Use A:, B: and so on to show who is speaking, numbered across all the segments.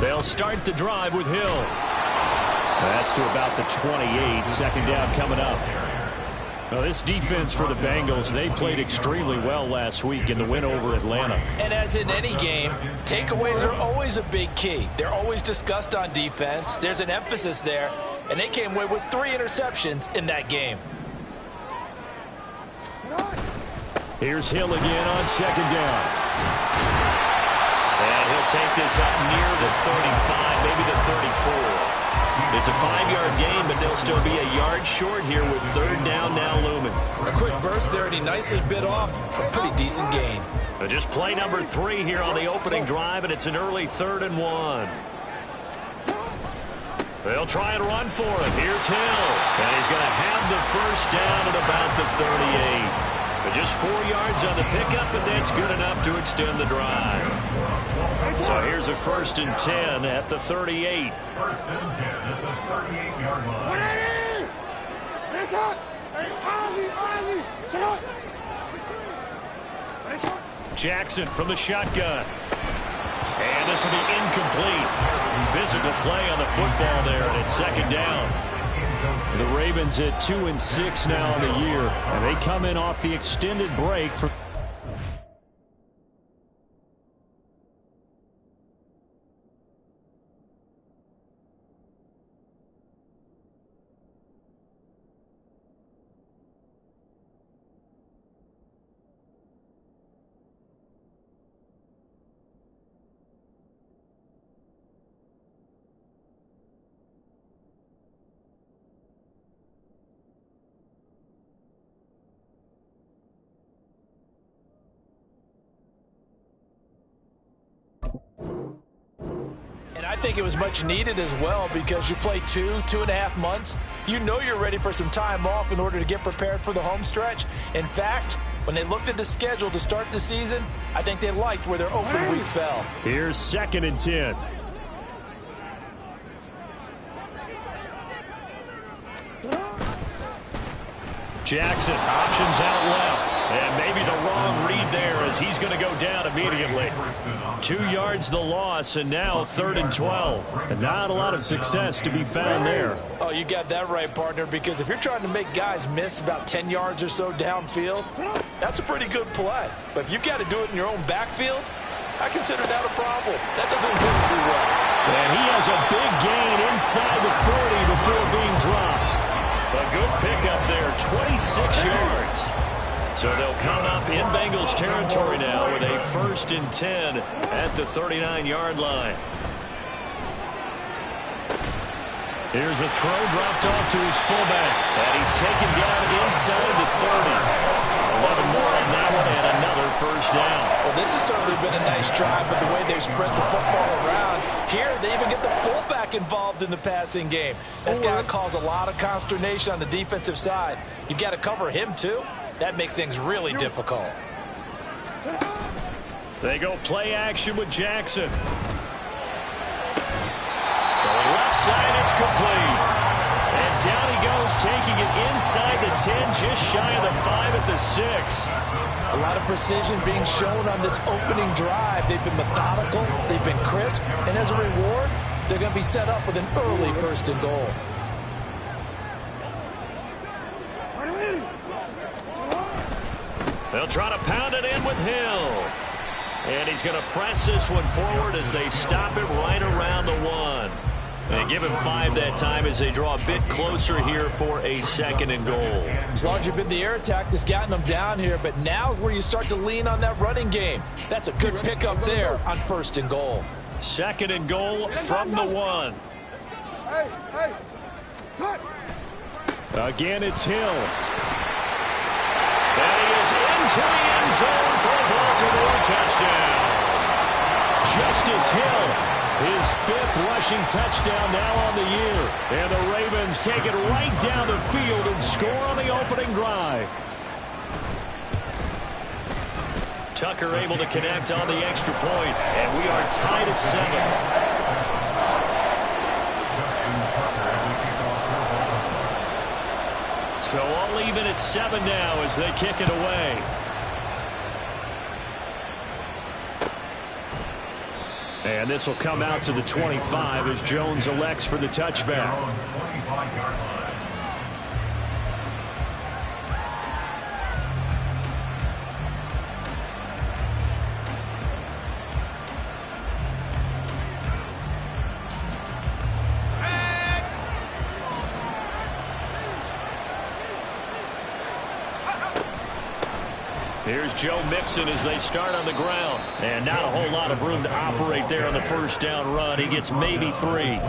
A: They'll start the drive with Hill. That's to about the 28. Second down coming up. Well, this defense for the Bengals, they played extremely well last week in the win over Atlanta.
B: And as in any game, takeaways are always a big key. They're always discussed on defense. There's an emphasis there, and they came away with 3 interceptions in that game.
A: Here's Hill again on second down. And he'll take this up near the 35, maybe the 34. It's a 5-yard gain, but they'll still be a yard short here with third down now looming.
B: A quick burst there, and he nicely bit off a pretty decent gain.
A: Just play number 3 here on the opening drive, and it's an early 3rd and 1. They'll try and run for it. Here's Hill, and he's going to have the first down at about the 38. But just 4 yards on the pickup, but that's good enough to extend the drive. So here's a 1st and 10 at the 38.
C: 1st and 10 at the 38-yard line.
A: Jackson from the shotgun. And this will be incomplete. Physical play on the football there, and it's second down. The Ravens at 2-6 now in the year, and they come in off the extended break for.
B: And I think it was much needed as well, because you play 2.5 months. You know you're ready for some time off in order to get prepared for the home stretch. In fact, when they looked at the schedule to start the season, I think they liked where their open week fell.
A: Here's 2nd and 10. Jackson, options out left. And maybe the wrong read there, as he's going to go down immediately. 2 yards the loss, and now 3rd and 12. And not a lot of success to be found there.
B: Oh, you got that right, partner, because if you're trying to make guys miss about 10 yards or so downfield, that's a pretty good play. But if you've got to do it in your own backfield, I consider that a problem. That doesn't work too well.
A: And he has a big gain inside the 40 before being dropped. A good pickup there, 26 yards. So they'll come up in Bengals territory now with a 1st and 10 at the 39-yard line. Here's a throw dropped off to his fullback, and he's taken down inside the 30. 11 more on that one, and another 1st down.
B: Well, this has certainly been a nice drive, but the way they've spread the football around. Here, they even get the fullback involved in the passing game. That's got to cause a lot of consternation on the defensive side. You've got to cover him, too. That makes things really difficult.
A: They go play action with Jackson. So left side, it's complete. And down he goes, taking it inside the 10, just shy of the 5 at the 6.
B: A lot of precision being shown on this opening drive. They've been methodical, they've been crisp, and as a reward, they're going to be set up with an early 1st and goal.
A: They'll try to pound it in with Hill. And he's going to press this one forward as they stop it right around the 1. And give him 5 that time as they draw a bit closer here for a 2nd and goal.
B: As long as you've been the air attack that's gotten them down here, but now is where you start to lean on that running game. That's a good pickup there on 1st and goal.
A: 2nd and goal from the 1. Again, it's Hill. And he is into the end zone for a Baltimore touchdown. Justice Hill, his 5th rushing touchdown now on the year. And the Ravens take it right down the field and score on the opening drive. Tucker able to connect on the extra point, and we are tied at 7. So all even at 7 now as they kick it away. And this will come out to the 25 as Jones elects for the touchback. Here's Joe Mixon as they start on the ground. And not a whole lot of room to operate there on the first down run. He gets maybe 3.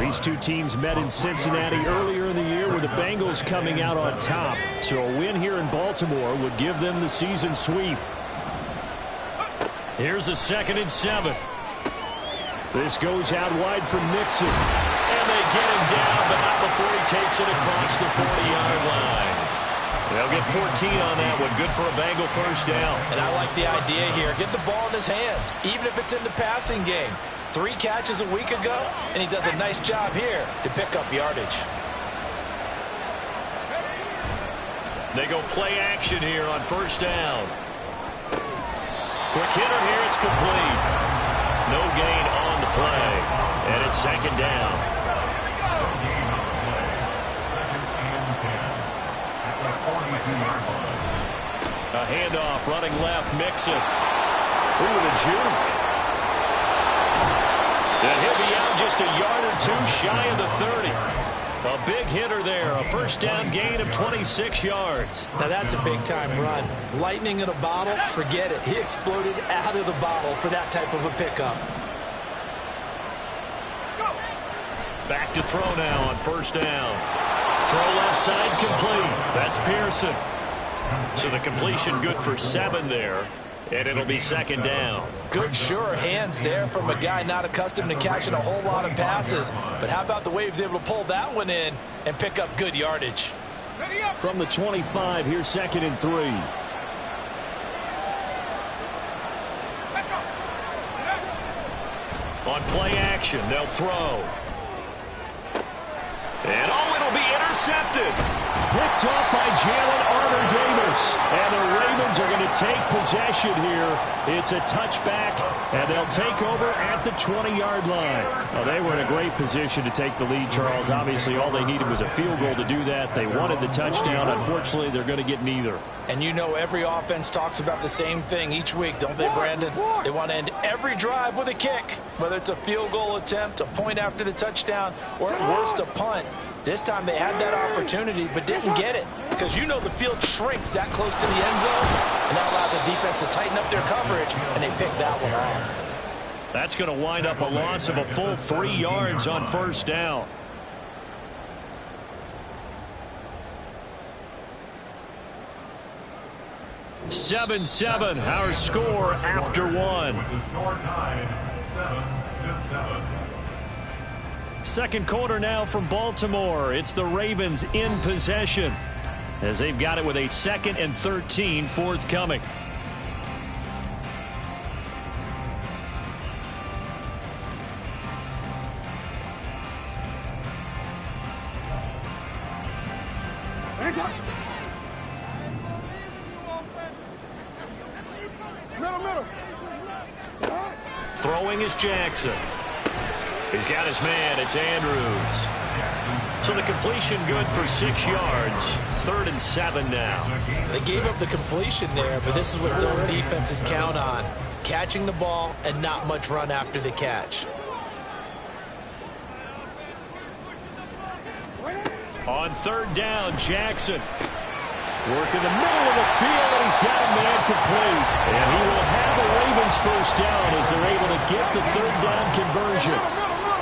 A: These two teams met in Cincinnati earlier in the year with the Bengals coming out on top. So a win here in Baltimore would give them the season sweep. Here's a 2nd and 7. This goes out wide for Mixon. And they get him down, but not before he takes it across the 40-yard line. They'll get 14 on that one. Good for a Bengal first down.
B: And I like the idea here. Get the ball in his hands, even if it's in the passing game. 3 catches a week ago, and he does a nice job here to pick up yardage.
A: They go play action here on first down. Quick hitter here. It's complete. No gain on the play. And it's 2nd down. A handoff, running left, Mixon. Ooh, the juke. And he'll be out just a yard or 2 shy of the 30. A big hitter there, a first down gain of 26 yards.
B: Now that's a big-time run. Lightning in a bottle, forget it. He exploded out of the bottle for that type of a pickup.
A: Back to throw now on first down. Throw left side complete. That's Pearson. So the completion good for 7 there. And it'll be 2nd down.
B: Good, sure hands there from a guy not accustomed to catching a whole lot of passes. But how about the way he was able to pull that one in and pick up good yardage?
A: From the 25, here's 2nd and 3. On play action, they'll throw. And it'll be intercepted. Picked off by Jalen Armour-Davis. And the Ravens are going to take possession here. It's a touchback, and they'll take over at the 20-yard line. Well, they were in a great position to take the lead, Charles. Obviously, all they needed was a field goal to do that. They wanted the touchdown. Unfortunately, they're going to get neither.
B: And you know every offense talks about the same thing each week, don't they, Brandon? They want to end every drive with a kick, whether it's a field goal attempt, a point after the touchdown, or at worst a punt. This time they had that opportunity but didn't get it because you know the field shrinks that close to the end zone, and that allows the defense to tighten up their coverage, and they picked that one off.
A: That's going to wind up a loss of a full 3 yards on first down. Seven, our score after 1.
C: With the score tied 7-7.
A: Second quarter now from Baltimore. It's the Ravens in possession as they've got it with a 2nd and 13 forthcoming. Throwing is Jackson. He's got his man. It's Andrews. So the completion good for 6 yards. 3rd and 7 now.
B: They gave up the completion there, but this is what zone defenses count on. Catching the ball and not much run after the catch.
A: On 3rd down, Jackson. Work in the middle of the field, and he's got a man complete. And he will have the Ravens first down as they're able to get the 3rd down conversion.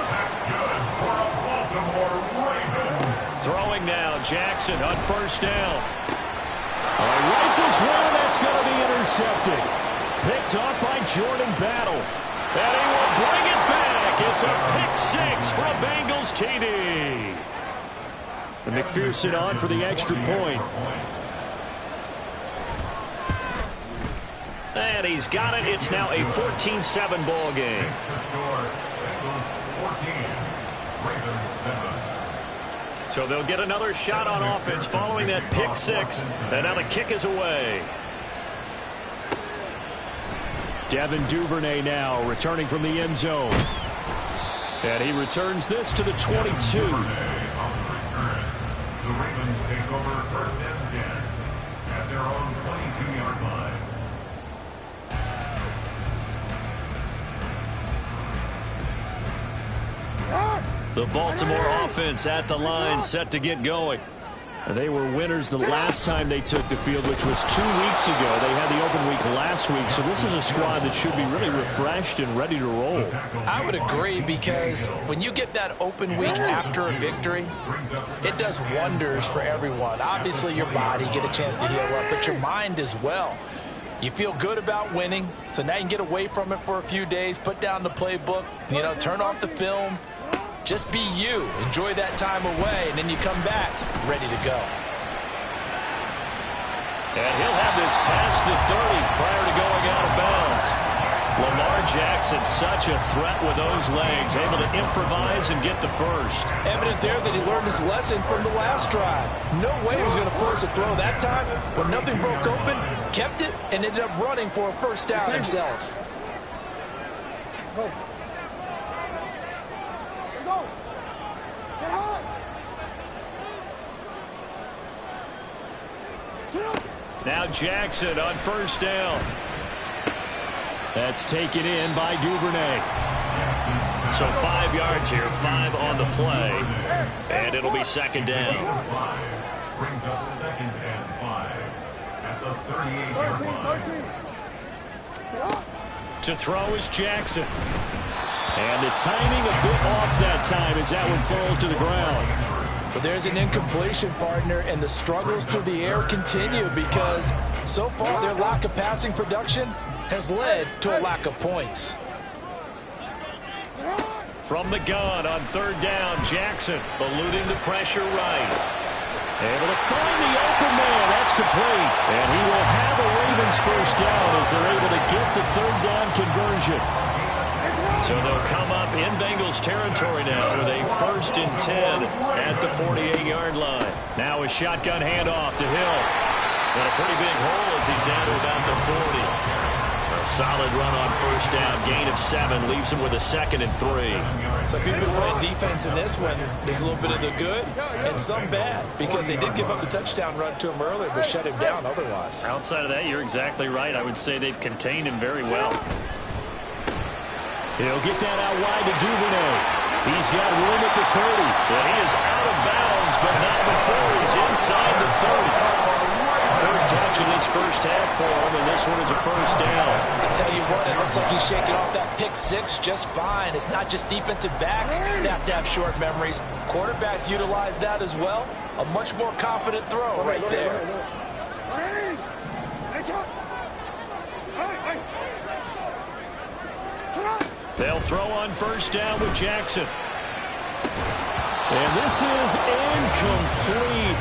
C: That's good for a Baltimore Ravens.
A: Throwing now, Jackson on first down. Rifles one, that's going to be intercepted. Picked off by Jordan Battle. And he will bring it back. It's a pick 6 for a Bengals TD. And McPherson on for the extra point. And he's got it. It's now a 14-7 ball game.
C: Makes the score Bengals 14, Ravens 7.
A: So they'll get another shot on offense following that pick 6. And now the kick is away. Devin Duvernay now returning from the end zone. And he returns this to the 22.
C: The Ravens take over first and 10 at their own 22-yard line.
A: The Baltimore offense at the line, set to get going. They were winners the last time they took the field, which was 2 weeks ago. They had the open week last week, so this is a squad that should be really refreshed and ready to roll.
B: I would agree, because when you get that open week after a victory, it does wonders for everyone. Obviously, your body get a chance to heal up, but your mind as well. You feel good about winning, so now you can get away from it for a few days, put down the playbook, turn off the film. Just be you. Enjoy that time away, and then you come back ready to go.
A: And he'll have this past the 30 prior to going out of bounds. Lamar Jackson, such a threat with those legs, able to improvise and get the first.
B: Evident there that he learned his lesson from the last drive. No way he was going to force a throw that time. When nothing broke open, kept it, and ended up running for a first down himself.
A: Now Jackson on first down. That's taken in by Duvernay. So 5 yards here, 5 on the play. And it'll be second down.
C: Brings up second and 5 at the 38-yard line.
A: To throw is Jackson. And the timing a bit off that time as that one falls to the ground.
B: But there's an incompletion, partner, and the struggles through the air continue because so far their lack of passing production has led to a lack of points.
A: From the gun on third down, Jackson eluding the pressure right. Able to find the open man. That's complete. And he will have a Ravens first down as they're able to get the third down conversion. So they'll come up in Bengals territory now with a 1st and 10 at the 48-yard line. Now a shotgun handoff to Hill. And a pretty big hole as he's down to about the 40. A solid run on first down. Gain of 7 leaves him with a 2nd and 3.
B: So if you've been playing defense in this one, there's a little bit of the good and some bad because they did give up the touchdown run to him earlier but shut him down otherwise.
A: Outside of that, you're exactly right. I would say they've contained him very well. He'll get that out wide to Duvernay. He's got room at the 30. And he is out of bounds, but not before he's inside the 30. Third touch of this first half for him, and this one is a first down.
B: I tell you what, it looks like he's shaking off that pick 6 just fine. It's not just defensive backs that have to have short memories. Quarterbacks utilize that as well. A much more confident throw right there.
A: They'll throw on first down with Jackson. And this is incomplete.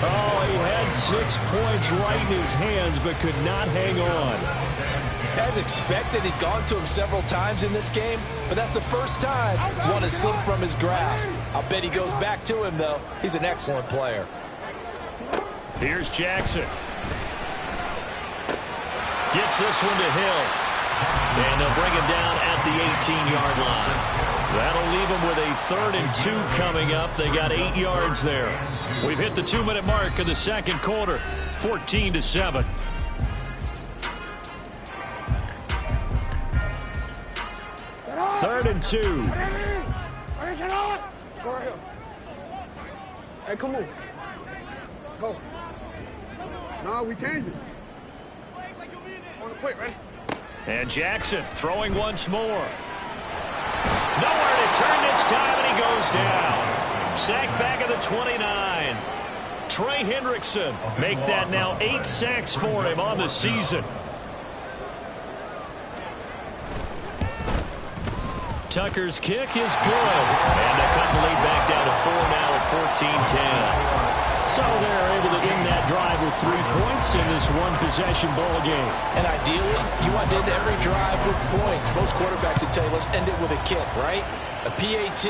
A: Oh, he had 6 points right in his hands, but could not hang on.
B: As expected, he's gone to him several times in this game, but that's the first time one has slipped from his grasp. I'll bet he goes back to him, though. He's an excellent player.
A: Here's Jackson. Gets this one to Hill. And they'll bring him down at the 18-yard line. That'll leave him with a 3rd and 2 coming up. They got 8 yards there. We've hit the 2-minute mark of the second quarter, 14-7. Third and 2.
D: Hey, come on. Go. No, we changed it. On the quick, ready?
A: And Jackson throwing once more. Nowhere to turn this time, and he goes down. Sacked back at the 29. Trey Hendrickson make that now 8 sacks for him on the season. Tucker's kick is good. And they cut the lead back down to 4 now at 14-10. So they're able to end that drive with 3 points in this one-possession ball game.
B: And ideally, you want to end every drive with points. Most quarterbacks would tell you, let's end it with a kick, right? A PAT,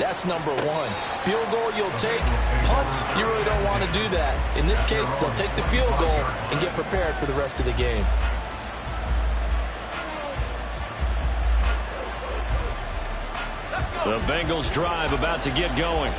B: that's number 1. Field goal you'll take. Punts, you really don't want to do that. In this case, they'll take the field goal and get prepared for the rest of the game.
A: The Bengals drive about to get going.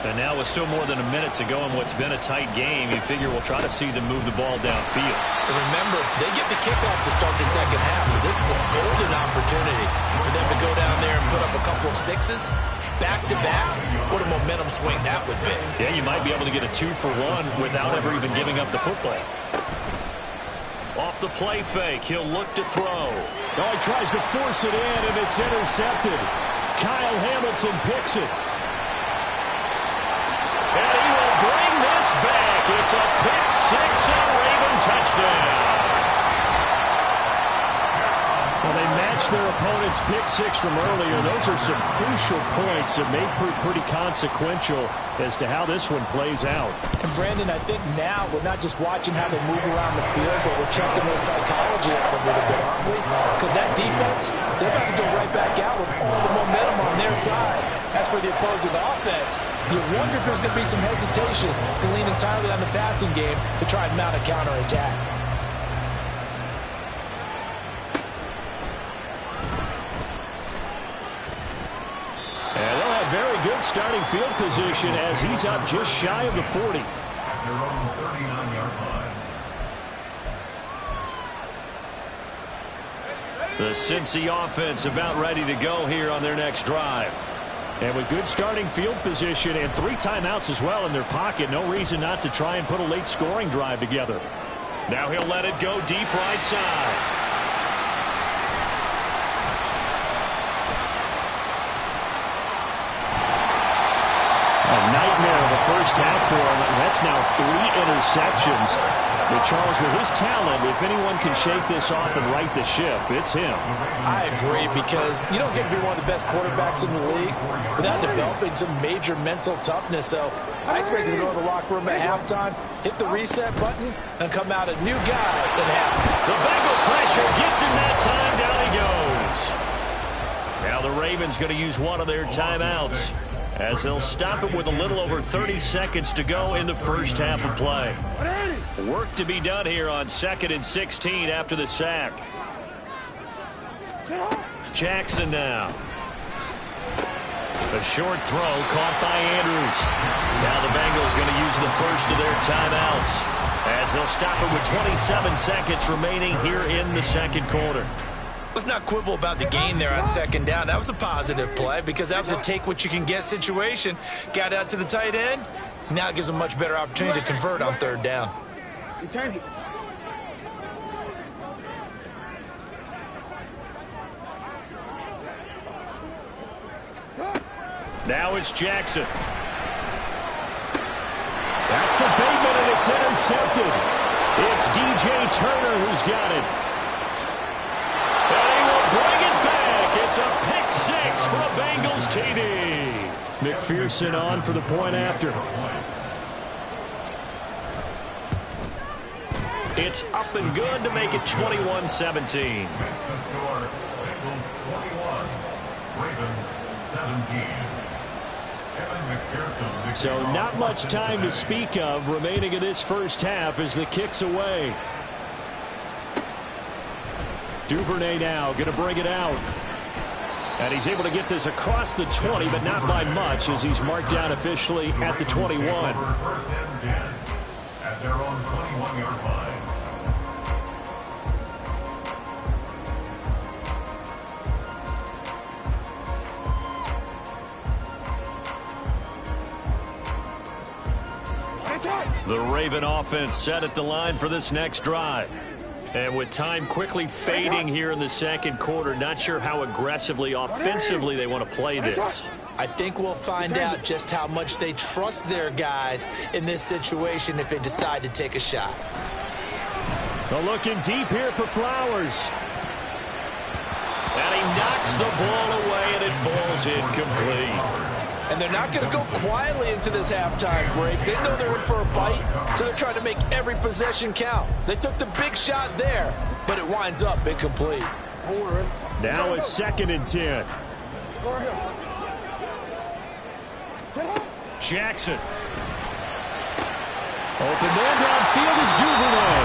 A: And now with still more than a minute to go in what's been a tight game, you figure we'll try to see them move the ball downfield.
B: And remember, they get the kickoff to start the second half, so this is a golden opportunity for them to go down there and put up a couple of sixes back-to-back. What a momentum swing that would be.
A: Yeah, you might be able to get a 2-for-1 without ever even giving up the football. Off the play fake, he'll look to throw.
E: Oh, he tries to force it in, and it's intercepted. Kyle Hamilton picks it.
A: And he will bring this back. It's a pick six and a Raven touchdown.
E: Well, they matched their opponent's pick six from earlier. Those are some crucial points that may prove pretty consequential as to how this one plays out.
B: And Brandon, I think now we're not just watching how they move around the field, but we're checking their psychology out a little bit, aren't we? Because that defense, they're about to go right back out with all the momentum on their side. As for the opposing offense, you wonder if there's going to be some hesitation to lean entirely on the passing game to try and mount a counterattack.
E: And they'll have very good starting field position as he's up just shy of the 40.
C: At their own 39-yard line.
A: The Cincy offense about ready to go here on their next drive.
E: And with good starting field position and 3 timeouts as well in their pocket, no reason not to try and put a late scoring drive together.
A: Now he'll let it go deep right side.
E: A nightmare of the first half for him. That's now 3 interceptions. But Charles, with his talent, if anyone can shake this off and right the ship, it's him.
B: I agree, because you don't get to be one of the best quarterbacks in the league without developing some major mental toughness. So I expect him to go to the locker room at halftime, hit the reset button, and come out a new guy at halftime.
A: The Bengal pressure gets him that time. Down he goes. Now the Ravens going to use one of their timeouts, as they'll stop it with a little over 30 seconds to go in the first half of play. Work to be done here on 2nd and 16 after the sack. Jackson now. A short throw caught by Andrews. Now the Bengals going to use the first of their timeouts, as they'll stop it with 27 seconds remaining here in the second quarter.
B: Let's not quibble about the gain there on second down. That was a positive play, because that was a take-what-you-can-get situation. Got out to the tight end. Now it gives them a much better opportunity to convert on third down.
A: Now it's Jackson.
E: That's for Bateman, and it's intercepted. It's DJ Turner who's got it.
A: And he will bring it back. It's a pick six for a Bengals TD.
E: McPherson on for the point after.
A: It's up and good to make it 21-17.
C: Makes the score Bengals 21, Ravens 17.
E: So not much time to speak of remaining in this first half as the kick's away. Duvernay now going to bring it out. And he's able to get this across the 20, but not by much, as he's marked down officially at the 21.
C: First and 10 at their own 21-yard line.
A: The Raven offense set at the line for this next drive. And with time quickly fading here in the second quarter, not sure how aggressively, offensively they want to play this.
B: I think we'll find out just how much they trust their guys in this situation if they decide to take a shot.
E: Well, looking deep here for Flowers.
A: And he knocks the ball away, and it falls incomplete.
B: And they're not going to go quietly into this halftime break. They know they're in for a fight, so they're trying to make every possession count. They took the big shot there, but it winds up incomplete.
E: Now a 2nd and 10.
A: Jackson.
E: Open man downfield is Duvernay.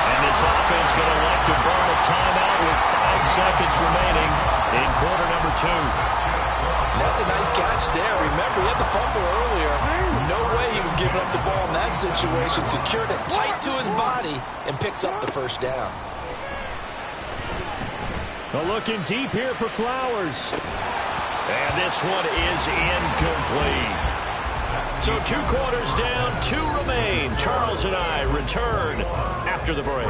A: And this offense going to elect to burn a timeout with 5 seconds remaining in quarter number 2.
B: And that's a nice catch there. Remember, he had the fumble earlier. No way he was giving up the ball in that situation. Secured it tight to his body and picks up the first down.
E: Well, looking deep here for Flowers.
A: And this one is incomplete. So 2 quarters down, 2 remain. Charles and I return after the break.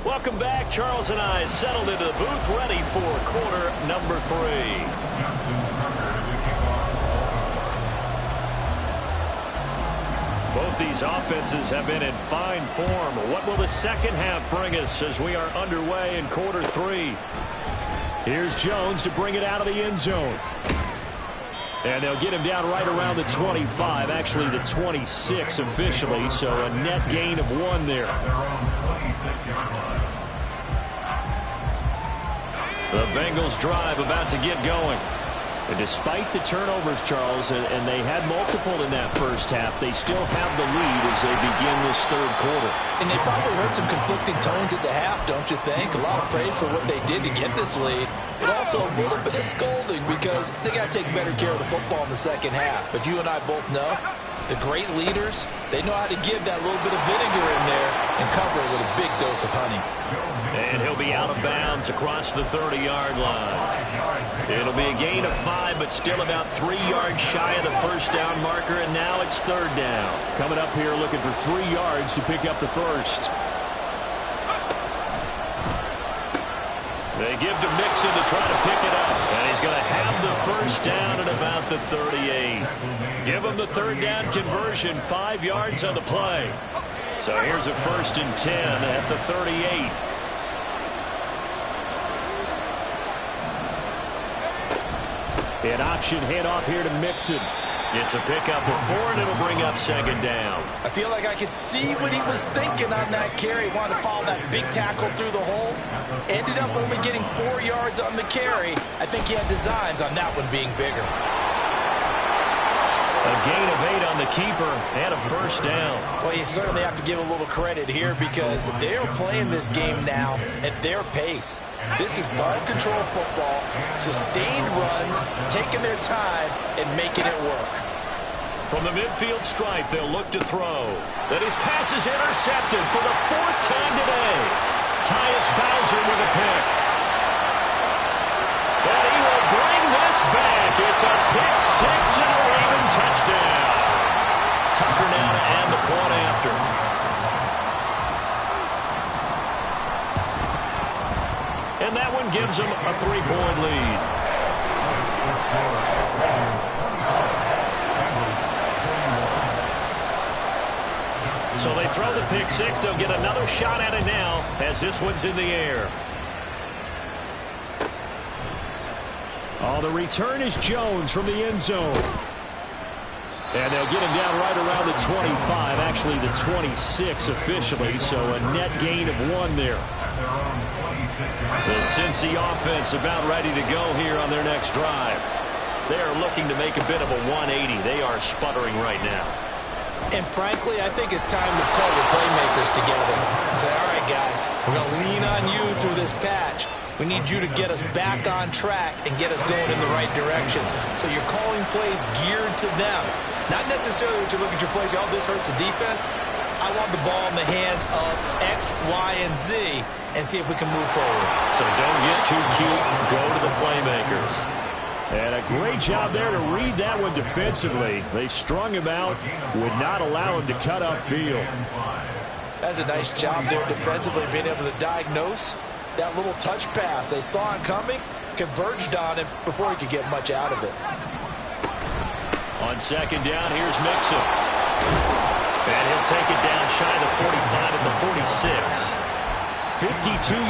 A: Welcome back. Charles and I settled into the booth, ready for quarter number 3. Both these offenses have been in fine form. What will the second half bring us as we are underway in quarter 3?
E: Here's Jones to bring it out of the end zone. And they'll get him down right around the 25, actually the 26 officially, so a net gain of 1 there.
A: The Bengals drive about to get going.
E: And despite the turnovers, Charles, and they had multiple in that first half, they still have the lead as they begin this third quarter.
B: And they probably heard some conflicting tones at the half, don't you think? A lot of praise for what they did to get this lead, but also a little bit of scolding because they got to take better care of the football in the second half. But you and I both know the great leaders, they know how to give that little bit of vinegar in there and cover it with a big dose of honey.
A: And he'll be out of bounds across the 30-yard line. It'll be a gain of 5, but still about 3 yards shy of the first down marker, and now it's third down.
E: Coming up here looking for 3 yards to pick up the first.
A: They give to Mixon to try to pick it up, and he's going to have the first down at about the 38. Give him the third down conversion, 5 yards on the play. So here's a 1st and 10 at the 38.
E: An option handoff here to Mixon.
A: It's a pickup of 4, and it'll bring up 2nd down.
B: I feel like I could see what he was thinking on that carry. Wanted to follow that big tackle through the hole. Ended up only getting 4 yards on the carry. I think he had designs on that one being bigger.
A: A gain of 8 on the keeper and a first down.
B: Well, you certainly have to give a little credit here because they're playing this game now at their pace. This is ball control football, sustained runs, taking their time and making it work.
A: From the midfield stripe, they'll look to throw. That his pass is intercepted for the 4th time today. Tyus Bowser with a pick. And he will bring this back. It's a pick 6 and a Raven touchdown. Tucker now to add the point after. And that one gives them a 3-point lead. So they throw the pick 6. They'll get another shot at it now as this one's in the air.
E: Oh, the return is Jones from the end zone. And they'll get him down right around the 25, actually the 26 officially, so a net gain of 1 there.
A: The Cincy offense about ready to go here on their next drive. They are looking to make a bit of a 180. They are sputtering right now.
B: And frankly, I think it's time to call your playmakers together and say, all right, guys, we're going to lean on you through this patch. We need you to get us back on track and get us going in the right direction. So you're calling plays geared to them. Not necessarily when you look at your plays, oh, this hurts the defense. I want the ball in the hands of X, Y, and Z and see if we can move forward.
A: So don't get too cute. Go to the playmakers.
E: And a great job there to read that one defensively. They strung him out, would not allow him to cut upfield.
B: That's a nice job there defensively, being able to diagnose that little touch pass. They saw it coming, converged on him before he could get much out of it.
A: On 2nd down, here's Mixon. And he'll take it down shy of the 45 at the 46.
E: 52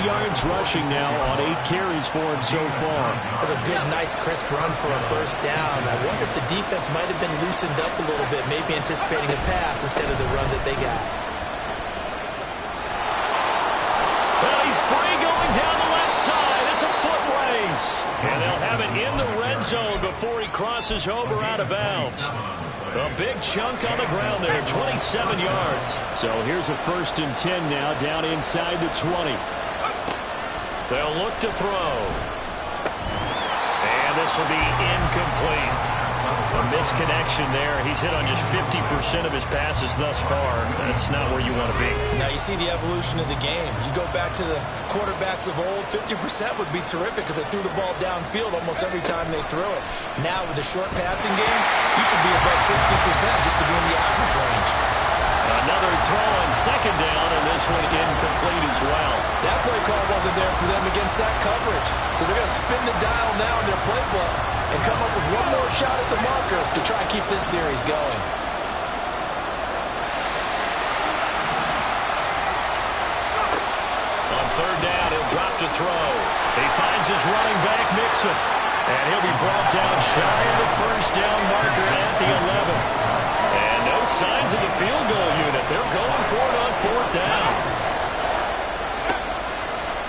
E: yards rushing now on 8 carries for him so far.
B: That's a good, nice, crisp run for a first down. I wonder if the defense might have been loosened up a little bit, maybe anticipating a pass instead of the run that they got.
A: Well, he's free going down the left side. It's a foot race. And they'll have it in the red zone before he crosses over out of bounds. A big chunk on the ground there, 27 yards.
E: So here's a 1st and 10 now, down inside the 20.
A: They'll look to throw. And this will be incomplete. A misconnection there. He's hit on just 50% of his passes thus far. That's not where you want to be.
B: Now you see the evolution of the game. You go back to the quarterbacks of old, 50% would be terrific because they threw the ball downfield almost every time they threw it. Now with the short passing game, you should be above 60% just to be in the average range.
A: Another throw on 2nd down, and this one incomplete as well.
B: That play call wasn't there for them against that coverage. So they're going to spin the dial now in their playbook and come up with one more shot at the marker to try and keep this series going.
A: On 3rd down, he'll drop to throw. He finds his running back, Mixon. And he'll be brought down shy of the 1st down marker at the 11. And no signs of the field goal unit. They're going for it on 4th down.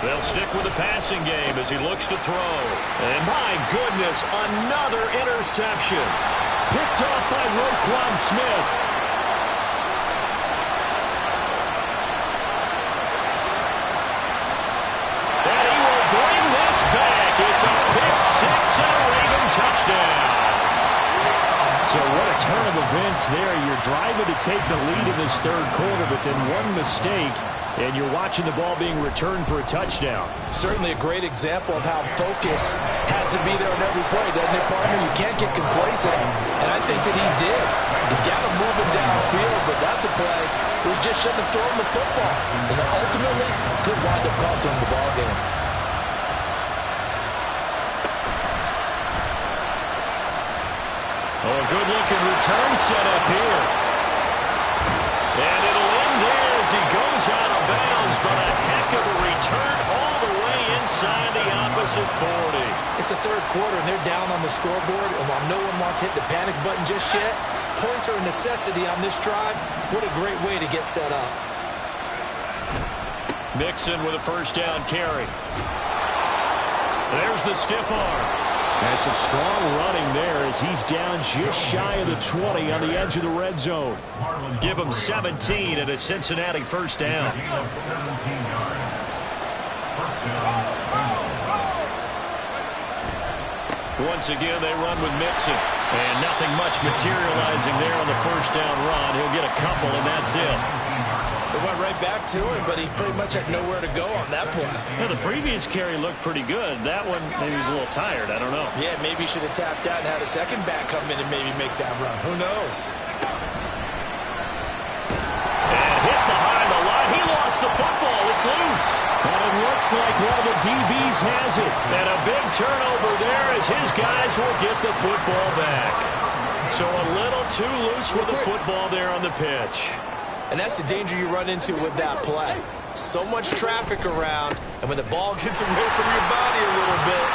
A: They'll stick with the passing game as he looks to throw. And my goodness, another interception. Picked off by Roquan Smith. And he will bring this back. It's a pick 6 and a Raven touchdown.
E: So what a turn of events there. You're driving to take the lead in this 3rd quarter, but then one mistake, and you're watching the ball being returned for a touchdown.
B: Certainly a great example of how focus has to be there on every play, doesn't it, partner? You can't get complacent, and I think that he did. He's got to move him downfield, but that's a play where he just shouldn't have thrown the football. And ultimately, could wind up costing him the ball game.
A: Oh, a good-looking return set up here. And it'll end there as he goes out of bounds, but a heck of a return all the way inside the opposite 40.
B: It's the 3rd quarter, and they're down on the scoreboard, and while no one wants to hit the panic button just yet, points are a necessity on this drive. What a great way to get set up.
A: Mixon with a 1st down carry. There's the stiff arm.
E: And some strong running there as he's down just shy of the 20 on the edge of the red zone.
A: Give him 17 at a Cincinnati 1st down. Once again, they run with Mixon. And nothing much materializing there on the 1st down run. He'll get a couple, and that's it.
B: They went right back to him, but he pretty much had nowhere to go on that play.
A: Well, the previous carry looked pretty good. That one, maybe he was a little tired. I don't know.
B: Yeah, maybe he should have tapped out and had a second back come in and maybe make that run. Who knows?
A: And hit behind the line. He lost the football. It's loose.
E: And it looks like one of the DBs has it.
A: And a big turnover there as his guys will get the football back. So a little too loose with the football there on the pitch.
B: And that's the danger you run into with that play. So much traffic around, and when the ball gets away from your body a little bit,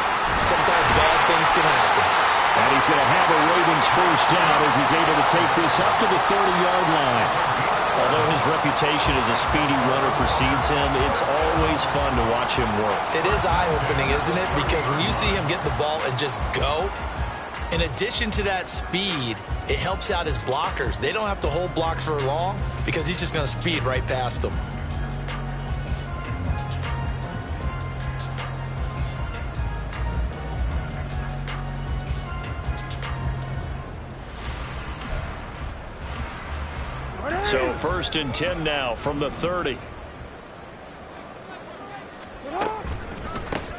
B: sometimes bad things can happen.
E: And he's going to have a Ravens 1st down as he's able to take this up to the 30-yard line.
A: Although his reputation as a speedy runner precedes him, it's always fun to watch him work.
B: It is eye-opening, isn't it? Because when you see him get the ball and just go, in addition to that speed, it helps out his blockers. They don't have to hold blocks for long because he's just going to speed right past them.
A: So 1st and 10 now from the 30.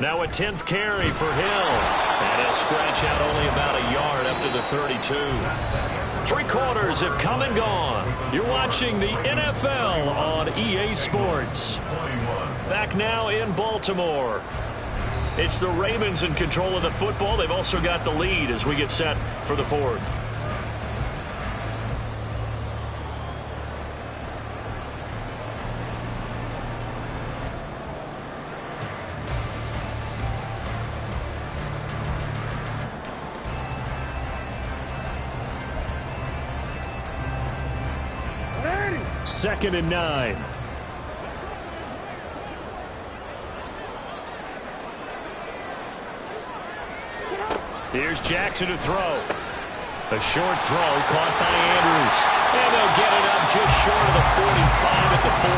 A: Now a 10th carry for Hill. And he'll scratch out only about a yard up to the 32. 3 quarters have come and gone. You're watching the NFL on EA Sports. Back now in Baltimore. It's the Ravens in control of the football. They've also got the lead as we get set for the 4th.
E: Second and 9. Here's Jackson to throw. A short throw caught by Andrews. And they'll get it up just short of the 45 at the 44.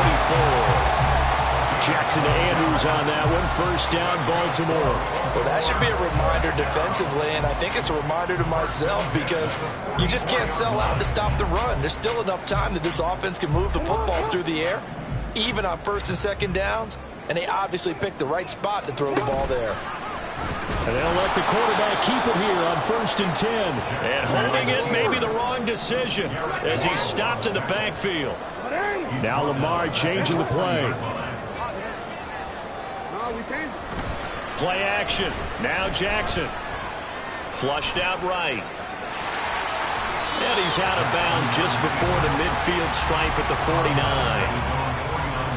E: Jackson to Andrews on that one. First down, Baltimore.
B: Well, that should be a reminder defensively, and I think it's a reminder to myself because you just can't sell out to stop the run. There's still enough time that this offense can move the football through the air, even on first and second downs, and they obviously picked the right spot to throw the ball there.
E: And they'll let the quarterback keep it here on 1st and 10. And holding it may be the wrong decision as he's stopped in the backfield. Now Lamar changing the play.
D: No, we changed.
E: Play action. Now Jackson. Flushed out right. And he's out of bounds just before the midfield stripe at the 49.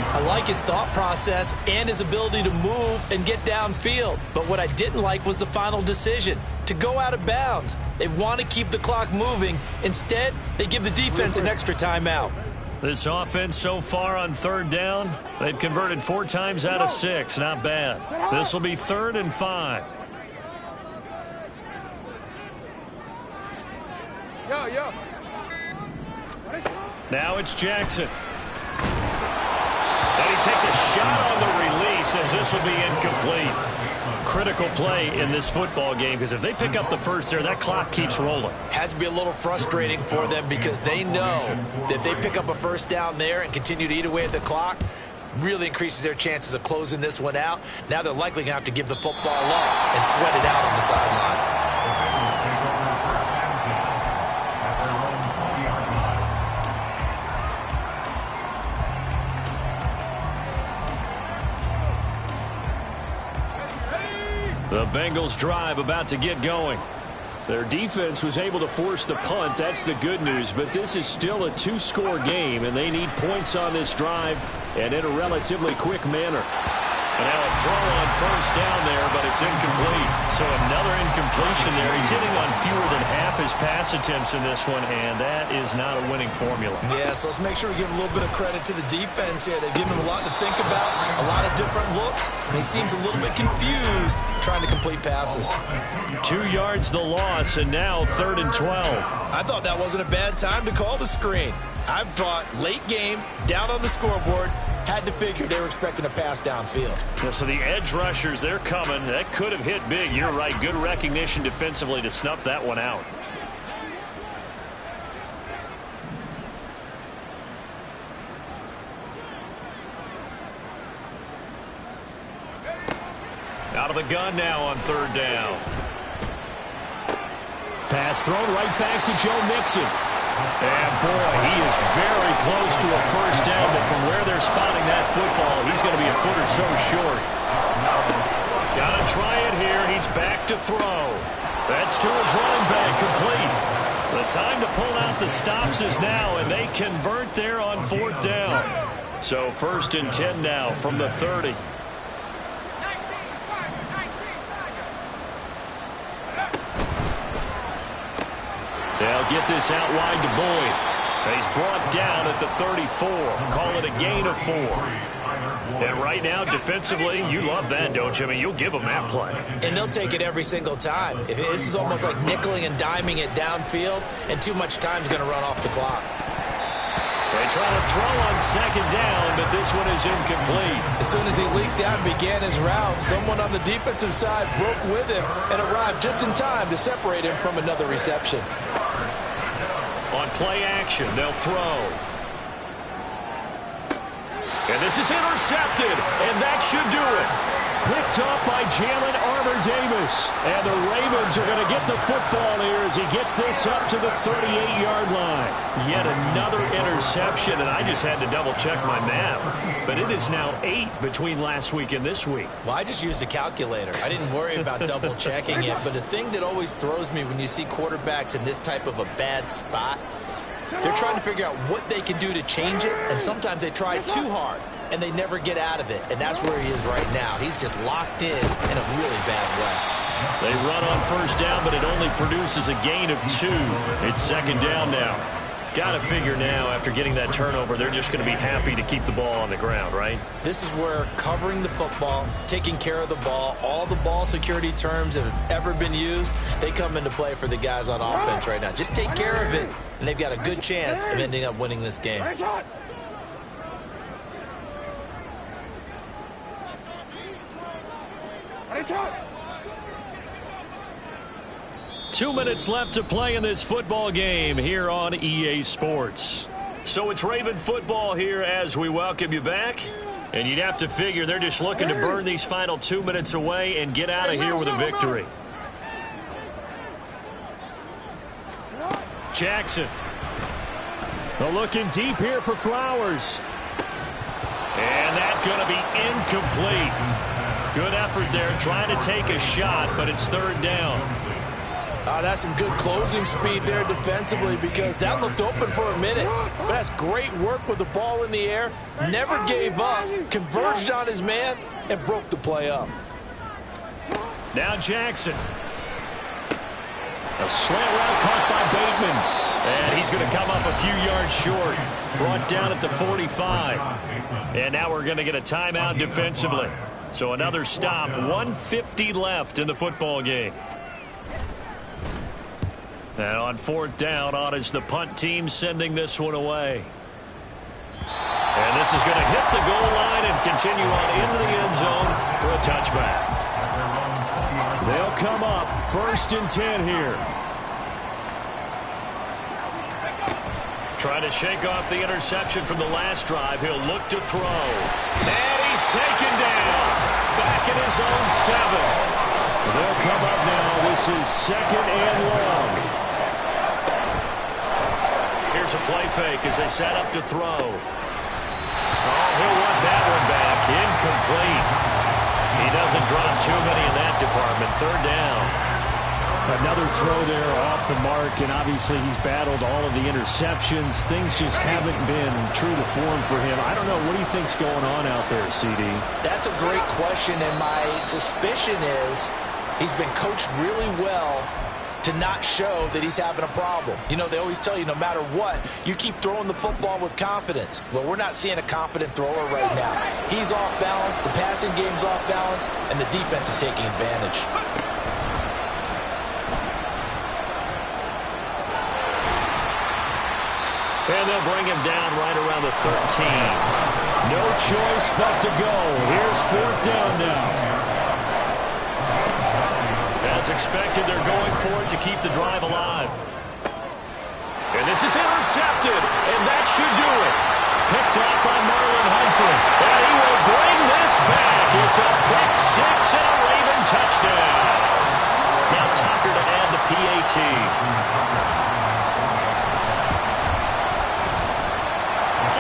B: I like his thought process and his ability to move and get downfield. But what I didn't like was the final decision, to go out of bounds. They want to keep the clock moving. Instead, they give the defense an extra timeout.
E: This offense so far on 3rd down, they've converted 4 times out of 6. Not bad. This will be 3rd and 5.
D: Yo.
E: Now it's Jackson. And he takes a shot on the release as this will be incomplete. Critical play in this football game because if they pick up the first there, that clock keeps rolling.
B: Has to be a little frustrating for them because they know that if they pick up a first down there and continue to eat away at the clock, really increases their chances of closing this one out. Now they're likely going to have to give the football up and sweat it out on the sideline.
E: The Bengals drive about to get going. Their defense was able to force the punt. That's the good news. But this is still a 2-score game, and they need points on this drive and in a relatively quick manner. And now a throw on first down there, but it's incomplete. So another incompletion there. He's hitting on fewer than half his pass attempts in this one, and that is not a winning formula.
B: Yeah, so let's make sure we give a little bit of credit to the defense here. They've given him a lot to think about, a lot of different looks, and he seems a little bit confused trying to complete passes.
E: 2 yards the loss, and now 3rd and 12.
B: I thought that wasn't a bad time to call the screen. I thought late game, down on the scoreboard, had to figure they were expecting a pass downfield.
E: Yeah, so the edge rushers, they're coming. That could have hit big. You're right. Good recognition defensively to snuff that one out. Out of the gun now on 3rd down. Pass thrown right back to Joe Mixon. And, boy, he is very close to a first down, but from where they're spotting that football, he's going to be a foot or so short. Got to try it here. He's back to throw. That's to his running back, complete. The time to pull out the stops is now, and they convert there on 4th down. So 1st and 10 now from the 30. They'll get this out wide to Boyd. He's brought down at the 34. Call it a gain of 4. And right now, defensively, you love that, don't you? I mean, you'll give them that play.
B: And they'll take it every single time. This is almost like nickeling and diming it downfield, and too much time's going to run off the clock.
E: They try to throw on 2nd down, but this one is incomplete.
B: As soon as he leaked out and began his route, someone on the defensive side broke with him and arrived just in time to separate him from another reception.
E: On play action, they'll throw. And this is intercepted, and that should do it. Picked up by Jalen Armour-Davis. And the Ravens are going to get the football here as he gets this up to the 38-yard line. Yet another interception, and I just had to double-check my math. But it is now 8 between last week and this week.
B: Well, I just used a calculator. I didn't worry about double-checking it. But the thing that always throws me when you see quarterbacks in this type of a bad spot, they're trying to figure out what they can do to change it, and sometimes they try too hard, and they never get out of it, and that's where he is right now. He's just locked in a really bad way.
E: They run on first down, but it only produces a gain of 2. It's 2nd down now. Got to figure now, after getting that turnover, they're just going to be happy to keep the ball on the ground, right?
B: This is where covering the football, taking care of the ball, all the ball security terms that have ever been used, they come into play for the guys on offense right now. Just take care of it, and they've got a good chance of ending up winning this game.
E: 2 minutes left to play in this football game here on EA Sports. So it's Raven football here as we welcome you back. And you'd have to figure they're just looking to burn these final 2 minutes away and get out of here with a victory. Jackson. They're looking deep here for Flowers. And that's going to be incomplete. Good effort there trying to take a shot, but it's third down.
B: That's some good closing speed there defensively because that looked open for a minute. But that's great work with the ball in the air. Never gave up, converged on his man, and broke the play up.
E: Now Jackson. A slant route caught by Bateman. And he's going to come up a few yards short. Brought down at the 45. And now we're going to get a timeout defensively. So another stop. 1:50 left in the football game. And on fourth down, on is the punt team sending this one away. And this is going to hit the goal line and continue on into the end zone for a touchback. They'll come up 1st and 10 here. Trying to shake off the interception from the last drive. He'll look to throw. And he's taken down. Back in his own 7. They'll come up now. This is 2nd and long. Here's a play fake as they set up to throw. Oh, he'll want that one back. Incomplete. He doesn't drop too many in that department. Third down. Another throw there off the mark, and obviously he's battled all of the interceptions. Things just haven't been true to form for him. I don't know. What do you think's going on out there, CD? That's
B: a great question, and my suspicion is he's been coached really well to not show that he's having a problem. You know, they always tell you no matter what, you keep throwing the football with confidence. Well, we're not seeing a confident thrower right now. He's off balance, the passing game's off balance, and the defense is taking advantage.
E: And they'll bring him down right around the 13. No choice but to go. Here's 4th down now. As expected, they're going for it to keep the drive alive. And this is intercepted, and that should do it. Picked off by Marlon Humphrey. And he will bring this back. It's a pick 6 and a Raven touchdown. Now Tucker to add the PAT.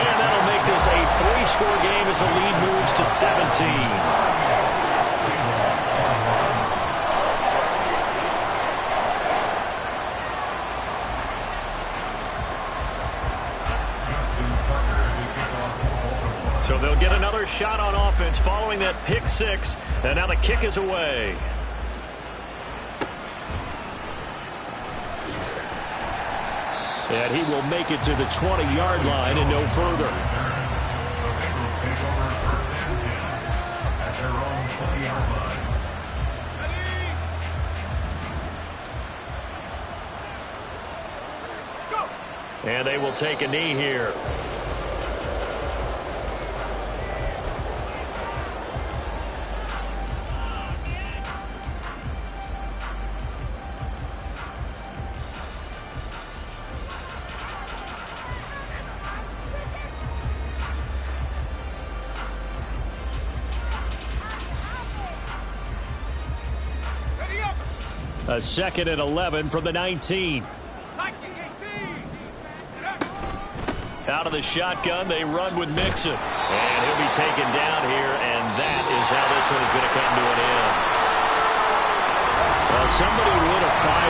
E: And that'll make this a 3-score game as the lead moves to 17. So they'll get another shot on offense following that pick 6, and now the kick is away. And he will make it to the 20-yard line and no further. And they will take a knee here. A 2nd and 11 from the 19. Out of the shotgun, they run with Mixon. And he'll be taken down here, and that is how this one is going to come to an end. Well, somebody lit a fire